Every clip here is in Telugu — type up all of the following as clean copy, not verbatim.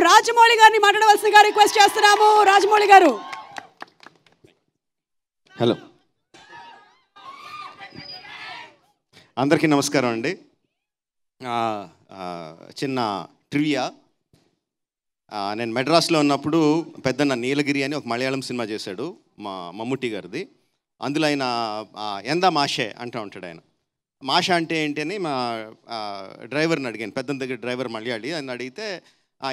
రాజమౌళి గారిని మాట్లాడవలసిందిగా రిక్వెస్ట్ చేస్తున్నాము. రాజమౌళి గారు. హలో, అందరికీ నమస్కారం అండి. చిన్న ట్రివియా. నేను మెడ్రాస్లో ఉన్నప్పుడు పెద్దన్న నీలగిరి అని ఒక మలయాళం సినిమా చేశాడు, మా మమ్ముట్టి గారిది. అందులో ఆయన ఎందా మాషే అంటూ ఉంటాడు. ఆయన మాష అంటే ఏంటి అని మా డ్రైవర్ని అడిగాను. పెద్దన్న దగ్గర డ్రైవర్ మలయాళీ. అని అడిగితే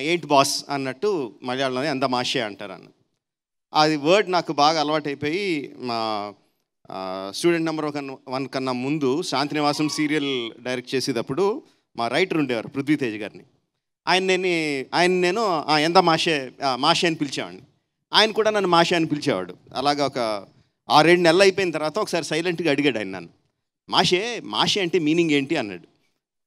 ఏంటి బాస్ అన్నట్టు మలయాళంలో ఎందా మాషే అంటారన్న. అది వర్డ్ నాకు బాగా అలవాటైపోయి మా స్టూడెంట్ నెంబర్ 1 కన్నా ముందు శాంతినివాసం సీరియల్ డైరెక్ట్ చేసేటప్పుడు మా రైటర్ ఉండేవారు పృథ్వీతేజ్ గారిని. ఆయన నేను ఎందా మాషే అని పిలిచేవాడిని. ఆయన కూడా నన్ను మాషే అని పిలిచేవాడు. అలాగా ఒక 6-7 నెలలు అయిపోయిన తర్వాత ఒకసారి సైలెంట్గా అడిగాడు ఆయన నన్ను, మాషే అంటే మీనింగ్ ఏంటి అన్నాడు.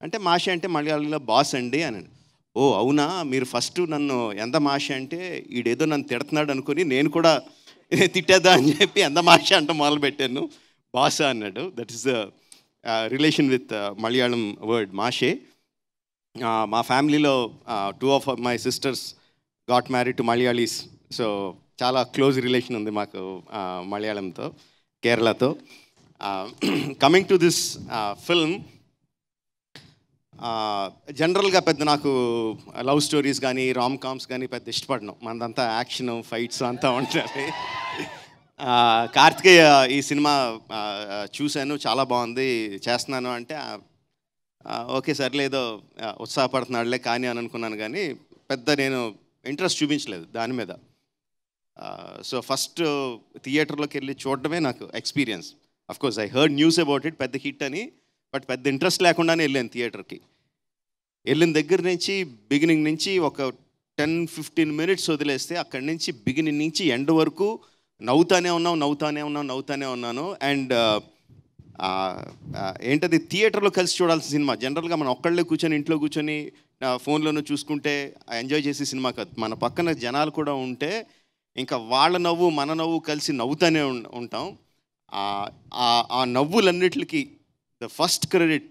అంటే మాషే అంటే మలయాళంలో బాస్ అండి అన్నాడు. ఓ అవునా, మీరు ఫస్ట్ నన్ను ఎంత మాషే అంటే ఈడేదో నన్ను తిడుతున్నాడు అనుకుని నేను కూడా తిట్టేద్దా అని చెప్పి ఎంత మాషే అంటే మొదలుపెట్టాను. బాసా అన్నాడు. That is the relation with Malayalam word మాషే. మా ఫ్యామిలీలో 2 of my sisters got married to Malayalis. So చాలా క్లోజ్ రిలేషన్ ఉంది మాకు మలయాళంతో, కేరళతో. కమింగ్ టు దిస్ ఫిల్మ్, జనరల్గా పెద్ద నాకు లవ్ స్టోరీస్ కానీ రామ్ కామ్స్ కానీ పెద్ద ఇష్టపడను. మనదంతా యాక్షన్ ఫైట్స్ అంతా ఉంటుంది. కార్తికేయ ఈ సినిమా చూశాను, చాలా బాగుంది, చేస్తున్నాను అంటే ఓకే సర్లేదో ఉత్సాహపడుతున్నాడులే కానీ అని అనుకున్నాను. కానీ పెద్ద నేను ఇంట్రెస్ట్ చూపించలేదు దాని మీద. సో ఫస్ట్ థియేటర్లోకి వెళ్ళి చూడడమే నాకు experience. Of course I heard news about it, పెద్ద హిట్ అని, బట్ పెద్ద ఇంట్రెస్ట్ లేకుండానే వెళ్ళాను థియేటర్కి. వెళ్ళిన దగ్గర నుంచి బిగినింగ్ నుంచి ఒక 10-15 minutes వదిలేస్తే అక్కడి నుంచి బిగినింగ్ నుంచి ఎండ్ వరకు నవ్వుతానే ఉన్నాను. అండ్ ఏంటది, థియేటర్లో కలిసి చూడాల్సిన సినిమా. జనరల్గా మనం ఒక్కళ్ళే కూర్చొని ఇంట్లో కూర్చొని ఫోన్లోనూ చూసుకుంటే ఎంజాయ్ చేసే సినిమా కాదు. మన పక్కన జనాలు కూడా ఉంటే ఇంకా వాళ్ళ నవ్వు మన నవ్వు కలిసి నవ్వుతానే ఉంటాం. ఆ నవ్వులన్నిటికీ the first credit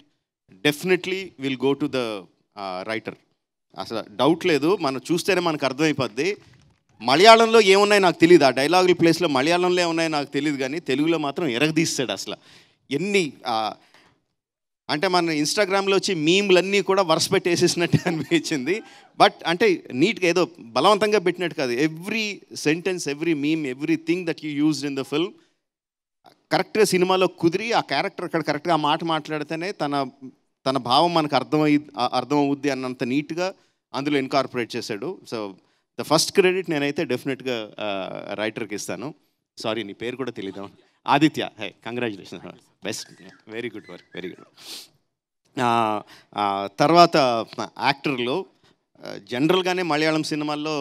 definitely will go to the writer. అసలు డౌట్ లేదు, మనం చూస్తేనే మనకు అర్థమైపోద్ది. మలయాళంలో ఏమున్నాయి నాకు తెలియదు, ఆ డైలాగుల ప్లేస్లో మలయాళంలో ఏమున్నాయో నాకు తెలియదు, కానీ తెలుగులో మాత్రం ఎరగదీస్తాడు. అసలు ఎన్ని అంటే మన ఇన్స్టాగ్రామ్లో వచ్చి మీమ్లన్నీ కూడా వరుస పెట్టి వేసేసినట్టు అనిపించింది. బట్ అంటే నీట్గా ఏదో బలవంతంగా పెట్టినట్టు కాదు. Every sentence, every meme, everything that you used in the film కరెక్ట్గా సినిమాలో కుదిరి ఆ క్యారెక్టర్ అక్కడ కరెక్ట్గా ఆ మాట మాట్లాడితేనే తన భావం మనకు అర్థమవుద్ది అన్నంత నీట్గా అందులో ఇన్కార్పొరేట్ చేశాడు. సో ద ఫస్ట్ క్రెడిట్ నేనైతే డెఫినెట్గా రైటర్కి ఇస్తాను. సారీ, నీ పేరు కూడా తెలీదు. Aditya. Hey, congratulation, best, very good work, very good. తర్వాత యాక్టర్లో జనరల్గానే మలయాళం సినిమాల్లో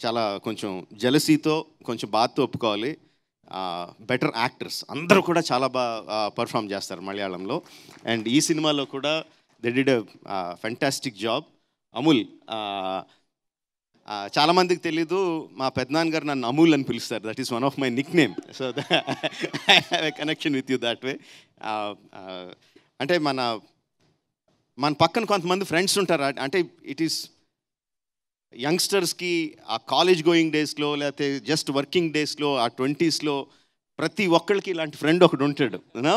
చాలా కొంచెం జెలసీతో కొంచెం బాధతో ఒప్పుకోవాలి. బెటర్ యాక్టర్స్ అందరూ కూడా చాలా బాగా పర్ఫామ్ చేస్తారు మలయాళంలో. అండ్ ఈ సినిమాలో కూడా they did a fantastic job. Amul, చాలామందికి తెలీదు, మా పెద్దనాన్న గారు నన్ను అమూల్ అని పిలుస్తారు. That is one of my Nick name. So I have a connection with you that way. అంటే మన పక్కన కొంతమంది ఫ్రెండ్స్ ఉంటారు. అంటే ఇట్ ఈస్ యంగ్స్టర్స్కి ఆ కాలేజ్ గోయింగ్ డేస్లో లేకపోతే జస్ట్ వర్కింగ్ డేస్లో ఆ 20sలో ప్రతి ఒక్కరికి ఇలాంటి ఫ్రెండ్ ఒకడు ఉంటాడు. యూనో,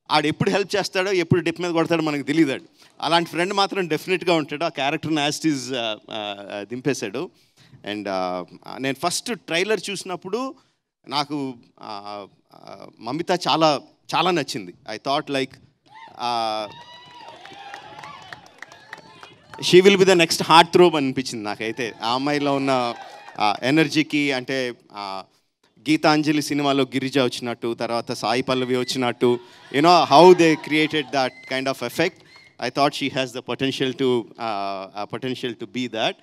ఆడు ఎప్పుడు హెల్ప్ చేస్తాడో ఎప్పుడు డిప్ మీద కొడతాడో మనకు తెలియదాడు. అలాంటి ఫ్రెండ్ మాత్రం డెఫినెట్గా ఉంటాడు. ఆ క్యారెక్టర్ని యాస్టీజ్ దింపేశాడు. అండ్ నేను ఫస్ట్ ట్రైలర్ చూసినప్పుడు నాకు మమిత చాలా చాలా నచ్చింది. I thought like she will be the next heart throb అనిపించింది నాకైతే. ఆ అమ్మాయిలో ఉన్న ఎనర్జీకి, అంటే గీతాంజలి సినిమాలో గిరిజ వచ్చినట్టు, తర్వాత సాయి పల్లవి వచ్చినట్టు, you know how they created that kind of effect. I thought she has the potential to be that,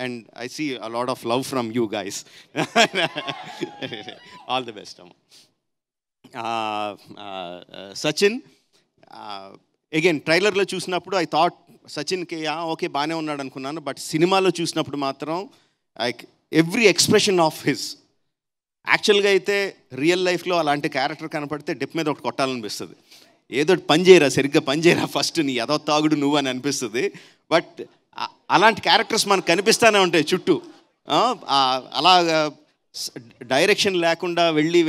and I see a lot of love from you guys. All the best. Sachin, again trailer lo chusinapudu I thought Sachin ke okay baane unnadu anukunnanu, but cinema lo chusinapudu matram like every expression of his, యాక్చువల్గా అయితే రియల్ లైఫ్లో అలాంటి క్యారెక్టర్ కనపడితే డిప్ మీద ఒకటి కొట్టాలనిపిస్తుంది. ఏదో పని చేయరా, సరిగ్గా పని చేయరా, ఫస్ట్ నీ ఏదో తాగుడు నువ్వు అని అనిపిస్తుంది. బట్ అలాంటి క్యారెక్టర్స్ మనకు కనిపిస్తూనే ఉంటాయి చుట్టూ. అలాగా డైరెక్షన్ లేకుండా వెళ్ళి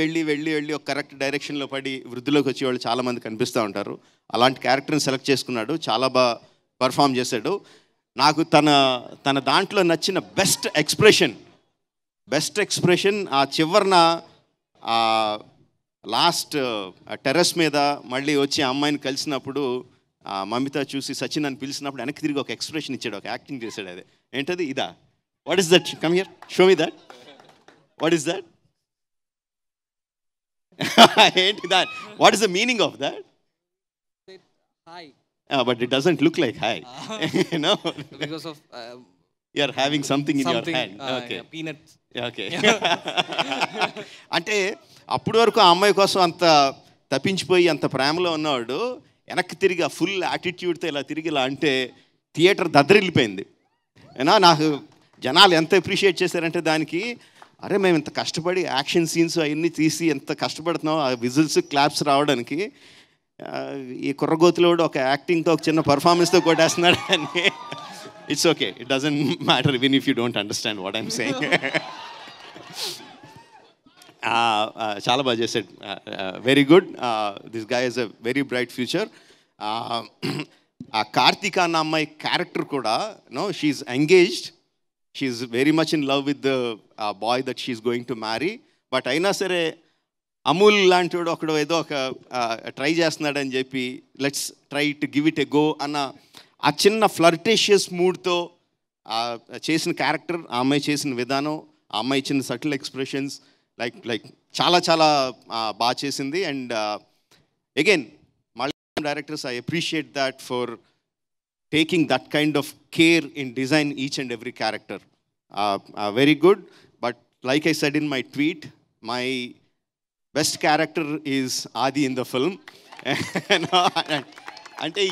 ఒక కరెక్ట్ డైరెక్షన్లో పడి వృద్ధిలోకి వచ్చేవాళ్ళు చాలామంది కనిపిస్తూ ఉంటారు. అలాంటి క్యారెక్టర్ని సెలెక్ట్ చేసుకున్నాడు, చాలా బాగా పర్ఫామ్ చేశాడు. నాకు తన దాంట్లో నచ్చిన బెస్ట్ ఎక్స్ప్రెషన్ ఆ చివరిన లాస్ట్ టెర్రస్ మీద మళ్ళీ వచ్చి ఆ అమ్మాయిని కలిసినప్పుడు మమిత చూసి సచిన్ అని పిలిచినప్పుడు వెనక్కి తిరిగి ఒక ఎక్స్ప్రెషన్ ఇచ్చాడు, ఒక యాక్టింగ్ చేశాడు. అదే ఏంటది? ఇదా? What is that? Come here, show me that. What is that? ఏంటి that? What is the meaning of that? Hi. But it doesn't look like hi. No. Because of you are having something in your hand. Okay. Yeah, peanuts. Okay. అంటే అప్పటి వరకు ఆ అమ్మాయి కోసం అంత తప్పించిపోయి అంత ప్రేమలో ఉన్నవాడు వెనక్కి తిరిగి ఆ ఫుల్ యాటిట్యూడ్తో ఇలా తిరిగి ఇలా అంటే థియేటర్ దద్దరిల్లిపోయింది. నాకు జనాలు ఎంత అప్రిషియేట్ చేశారంటే దానికి, అరే మేము ఇంత కష్టపడి యాక్షన్ సీన్స్ అవన్నీ తీసి ఎంత కష్టపడుతున్నాం, ఆ విజిల్స్ క్లాప్స్ రావడానికి, ఈ కుర్రగోతులోడు ఒక యాక్టింగ్తో ఒక చిన్న పర్ఫార్మెన్స్తో కొట్టేస్తున్నాడు అని. It's okay, it doesn't matter even if you don't understand what I'm saying. చాలా బాగా చేశాడు, very good. This guy is a very bright future. ఆ కార్తిక అన్న అమ్మాయి క్యారెక్టర్ కూడా she's engaged, she's very much in love with the boy that she's going to marry. But అయినా సరే అమూల్ లాంటి వాడు ఒకడు ఏదో ఒక ట్రై చేస్తున్నాడని చెప్పి let's try to give it a go అన్న ఆ చిన్న ఫ్లర్టేషియస్ మూడ్తో చేసిన క్యారెక్టర్, ఆ అమ్మాయి చేసిన విధానం, ఆ అమ్మాయి ఇచ్చిన సటిల్ ఎక్స్ప్రెషన్స్, లైక్ చాలా చాలా బాగా చేసింది. And again Malayalam directors, I appreciate that for taking that kind of care in design each and every character. Very good. But like I said in my tweet, my best character is Adi in the film. అంటే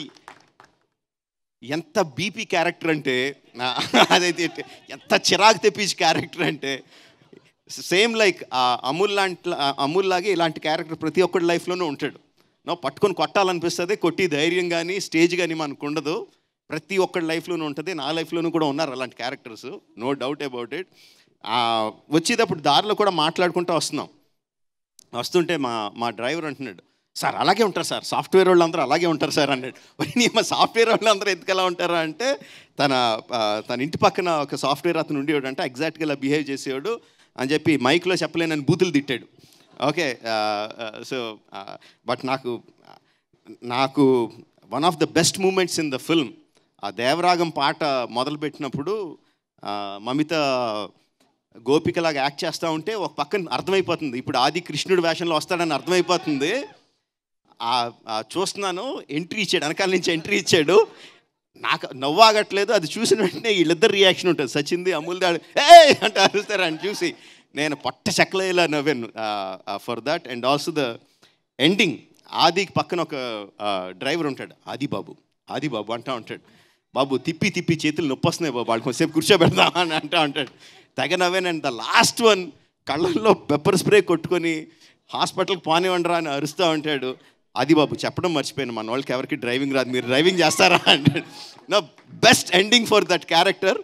ఎంత బీపీ క్యారెక్టర్ అంటే, అదైతే ఎంత చిరాకు తెప్పించే క్యారెక్టర్ అంటే, సేమ్ లైక్ అమూల్ లాగే ఇలాంటి క్యారెక్టర్ ప్రతి ఒక్కరి లైఫ్లోనూ ఉంటాడు. పట్టుకొని కొట్టాలనిపిస్తుంది, కొట్టి ధైర్యం కానీ స్టేజ్ కానీ మనకు ఉండదు. ప్రతి ఒక్కరి లైఫ్లోనూ ఉంటుంది, నా లైఫ్లోనూ కూడా ఉన్నారు అలాంటి characters, no doubt about it. వచ్చేటప్పుడు దారిలో కూడా మాట్లాడుకుంటూ వస్తుంటే మా డ్రైవర్ అంటున్నాడు, సార్ అలాగే ఉంటారు సార్, సాఫ్ట్వేర్ వాళ్ళందరూ అలాగే ఉంటారు సార్ అన్నాడు. మా సాఫ్ట్వేర్ వాళ్ళందరూ ఎందుకు ఎలా ఉంటారా అంటే, తన ఇంటి పక్కన ఒక సాఫ్ట్వేర్ అతను ఉండేవాడు అంటే ఎగ్జాక్ట్గా ఇలా బిహేవ్ చేసేవాడు అని చెప్పి మైక్లో చెప్పలేనని బూతులు తిట్టాడు. ఓకే, సో బట్ నాకు one of the best moments in the film, ఆ దేవరాగం పాట మొదలుపెట్టినప్పుడు మమిత గోపికలాగా యాక్ట్ చేస్తూ ఉంటే ఒక పక్కన అర్థమైపోతుంది, ఇప్పుడు ఆది కృష్ణుడి వేషంలో వస్తాడని అర్థమైపోతుంది. చూస్తున్నాను, ఎంట్రీ ఇచ్చాడు, వెనకాల నుంచి ఎంట్రీ ఇచ్చాడు, నాకు నవ్వాగట్లేదు. అది చూసిన వెంటనే వీళ్ళిద్దరు రియాక్షన్ ఉంటుంది, సచింది అమూల్ దాడు ఏ అంటే అరుస్తారు అని చూసి నేను పట్ట చెక్కలేలా నవ్వాను for that. And also the ending, ఆదికి పక్కన ఒక డ్రైవర్ ఉంటాడు, ఆది బాబు అంటూ ఉంటాడు, బాబు తిప్పి చేతులు నొప్పి వస్తున్నాయి బాబు, వాళ్ళు కొంచెంసేపు కూర్చోబెడదామని అంటూ ఉంటాడు. తెగ నవ్వాను. అండ్ ద లాస్ట్ వన్ కళ్ళల్లో పెప్పర్ స్ప్రే కొట్టుకొని హాస్పిటల్కి పోనివ్వండిరా అని అరుస్తూ ఉంటాడు. అది బాబు చెప్పడం మర్చిపోయాను, మన వాళ్ళకి ఎవరికి డ్రైవింగ్ రాదు, మీరు డ్రైవింగ్ చేస్తారా అంటాడు. Best ending for that character.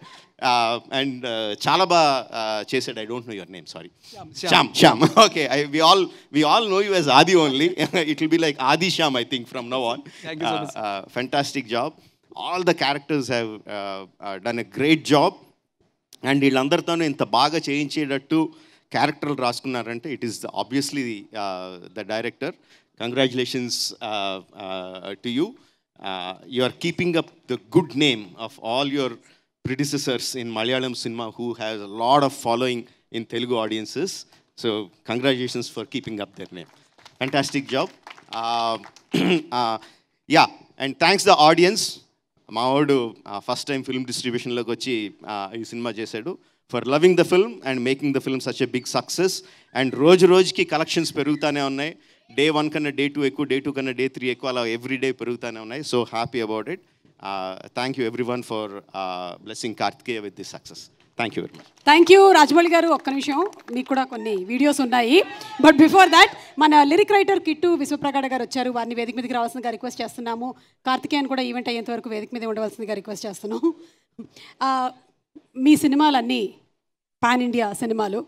And చాలా బాగా చేశాడు. I don't know your name, sorry. Shyam. Okay, we all know you as Adi only. It will be like Adi Shyam, I think, from now on. Thank you so much. Fantastic job. All the characters have done a great job. And వీళ్ళందరితోనూ ఇంత బాగా చేయించేటట్టు క్యారెక్టర్లు రాసుకున్నారంటే it is obviously the director. Congratulations to you. You are keeping up the good name of all your predecessors in Malayalam cinema who has a lot of following in Telugu audiences. So congratulations for keeping up their name. Fantastic job. Yeah, and thanks the audience. మా వాడు ఫస్ట్ టైం ఫిల్మ్ డిస్ట్రిబ్యూషన్లోకి వచ్చి ఈ సినిమా చేశాడు. For loving the film and making the film such a big success. And రోజుకి కలెక్షన్స్ పెరుగుతూనే ఉన్నాయి. డే 1 కన్నా డే 2 ఎక్కువ, డే 2 కన్నా డే 3 ఎక్కువ, అలా ఎవ్రీ డే పెరుగుతూనే ఉన్నాయి. So happy about it. Thank you everyone for blessing Karthikeya with this success. Thank you very much. Thank you Rajamouli garu. ఒక్క నిమిషం, మీకు కూడా కొన్ని వీడియోస్ ఉన్నాయి. బట్ బిఫోర్ దాట్ మన లిరిక్ రైటర్ కిట్టు విశ్వప్రకాడ గారు వచ్చారు. వారిని వేదిక మీదకి రావాల్సిందిగా రిక్వెస్ట్ చేస్తున్నాము. కార్తికేయన్ కూడా ఈవెంట్ అయ్యేంత వరకు వేదిక మీద ఉండవలసిందిగా రిక్వెస్ట్ చేస్తున్నాం. మీ సినిమాలన్నీ పాన్ ఇండియా సినిమాలు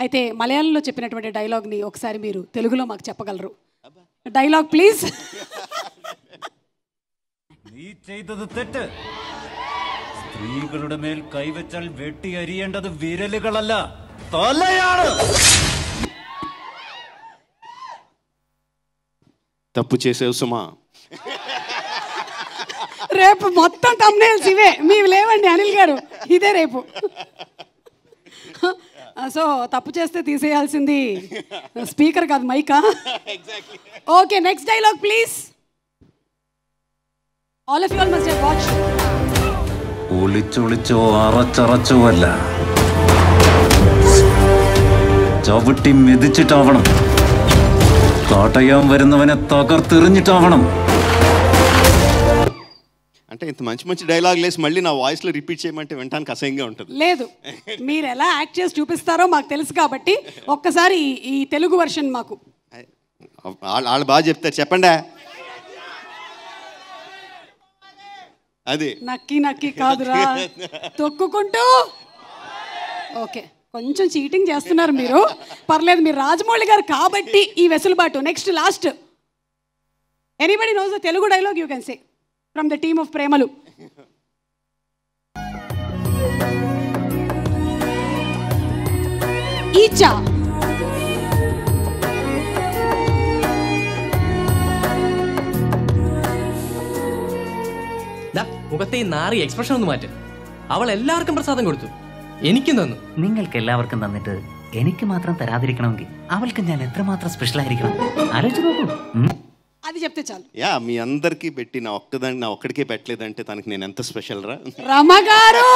అయితే మలయాళంలో చెప్పినటువంటి డైలాగ్ని ఒకసారి మీరు తెలుగులో మాకు చెప్పగలరు. Dialogue please. നീ ചെയ്തത് തെറ്റ്. സ്ത്രീകളുടെ മേൽ കൈവച്ചാൽ വെട്ടി അരിയേണ്ടത് വിരലുകളല്ല, തലയാണ്. తప్పు చేసేవు సుమా. రేపు మొత్తం thumbnails ఇవే మీవి లేవండి అనిల్ గారు, ఇదే రేపు. సో తప్పు చేస్తే తీసేయాల్సింది స్పీకర్ కాదు, మైకా. Okay, next dialogue please. All of you all must have watched. ഒളിച്ചൊളിച്ചോ അറച്ചറച്ചോ അല്ല, ചവിട്ടി മെതിച്ചിട്ടാവണം. കാട്ടയാൻ വരുന്നവനെ തകർത്തെറിഞ്ഞിട്ടാവണം. అంటే ఇంత మంచి మంచి డైలాగ్ లేసి మళ్ళీ నా వాయిస్లో రిపీట్ చేయమంటే వినడానికి అసహ్యంగా ఉంటుంది. లేదు, మీరు ఎలా యాక్ట్ చేసి చూపిస్తారో మాకు తెలుసు కాబట్టి ఒక్కసారి ఈ తెలుగు వర్షన్ మాకు. వాళ్ళు బాగా చెప్తారు, చెప్పండి. అది నక్కి నక్కి కాదురా, తొక్కుకుంటూ. ఓకే, కొంచెం చీటింగ్ చేస్తున్నారు మీరు, పర్లేదు, మీరు రాజమౌళి గారు కాబట్టి ఈ వెసులుబాటు. Next last, anybody knows the Telugu dialogue you can say from the team of ప్రేమలు. ఈచా മുഖത്തെ ഈ നാറി എക്സ്പ്രഷൻ ഒന്ന് മാറ്റ്. അവൾ എല്ലാവർക്കും പ്രസാദം കൊടുത്തു, എനിക്കും തന്നു. നിങ്ങൾക്ക് എല്ലാവർക്കും തന്നിട്ട് എനിക്ക് മാത്രം തരാതിരിക്കണമെങ്കിൽ അവൾക്ക് ഞാൻ എത്രമാത്രം സ്പെഷ്യൽ ആയിരിക്കണം ആലോചിച്ച് നോക്കൂ. అది చెప్తే చాలు. యా, మీ అందరికీ పెట్టి నా ఒక్కడికే పెట్టలేదంటే తనకి నేను ఎంత స్పెషల్ రా. రమ గారు.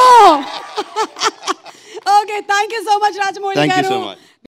Okay, thank you so much Rajamouli గారు.